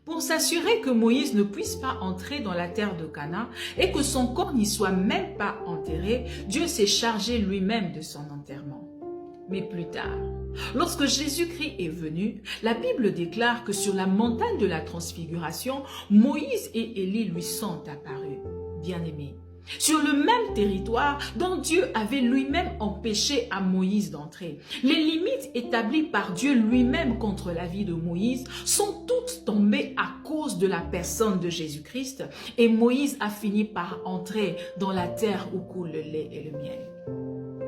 Pour s'assurer que Moïse ne puisse pas entrer dans la terre de Canaan et que son corps n'y soit même pas enterré, Dieu s'est chargé lui-même de son enterrement. Mais plus tard, lorsque Jésus-Christ est venu, la Bible déclare que sur la montagne de la transfiguration, Moïse et Élie lui sont apparus. Bien-aimés, sur le même territoire dont Dieu avait lui-même empêché à Moïse d'entrer. Les limites établies par Dieu lui-même contre la vie de Moïse sont toutes tombées à cause de la personne de Jésus-Christ et Moïse a fini par entrer dans la terre où coule le lait et le miel.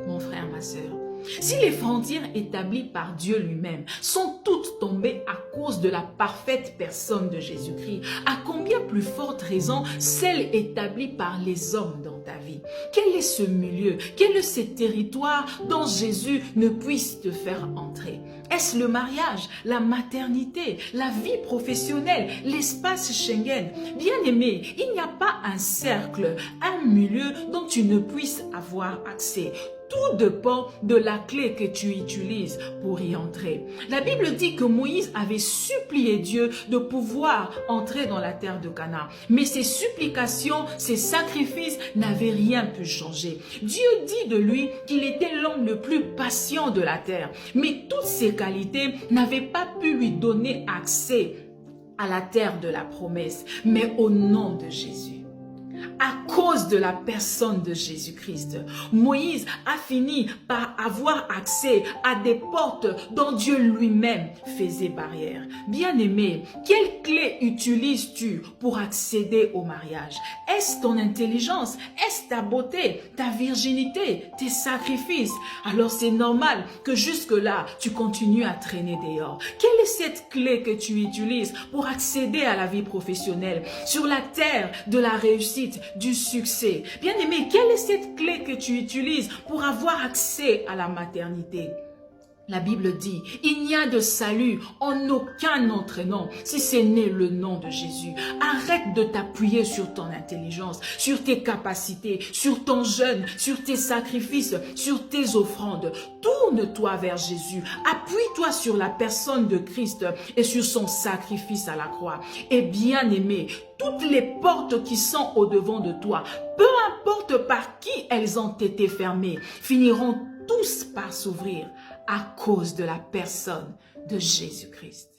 Mon frère, ma sœur, si les frontières établies par Dieu lui-même sont toutes tombées à cause de la parfaite personne de Jésus-Christ, à combien plus forte raison celles établies par les hommes dans ta vie? Quel est ce milieu? Quel est ce territoire dont Jésus ne puisse te faire entrer? Est-ce le mariage, la maternité, la vie professionnelle, l'espace Schengen? Bien-aimé, il n'y a pas un cercle, un milieu dont tu ne puisses avoir accès. Tout dépend de la clé que tu utilises pour y entrer. La Bible dit que Moïse avait supplié Dieu de pouvoir entrer dans la terre de Canaan. Mais ses supplications, ses sacrifices n'avaient rien pu changer. Dieu dit de lui qu'il était l'homme le plus patient de la terre. Mais toutes ses qualités n'avaient pas pu lui donner accès à la terre de la promesse. Mais au nom de Jésus, à cause de la personne de Jésus-Christ, Moïse a fini par avoir accès à des portes dont Dieu lui-même faisait barrière. Bien-aimé, quelle clé utilises-tu pour accéder au mariage? Est-ce ton intelligence? Est-ce ta beauté, ta virginité, tes sacrifices? Alors c'est normal que jusque-là, tu continues à traîner dehors. Quelle est cette clé que tu utilises pour accéder à la vie professionnelle, sur la terre de la réussite, du succès? Bien-aimé, quelle est cette clé que tu utilises pour avoir accès à la maternité? La Bible dit, il n'y a de salut en aucun autre nom, si ce n'est le nom de Jésus. Arrête de t'appuyer sur ton intelligence, sur tes capacités, sur ton jeûne, sur tes sacrifices, sur tes offrandes. Tourne-toi vers Jésus. Appuie-toi sur la personne de Christ et sur son sacrifice à la croix. Et bien aimé, toutes les portes qui sont au-devant de toi, peu importe par qui elles ont été fermées, finiront tous par s'ouvrir à cause de la personne de Jésus-Christ.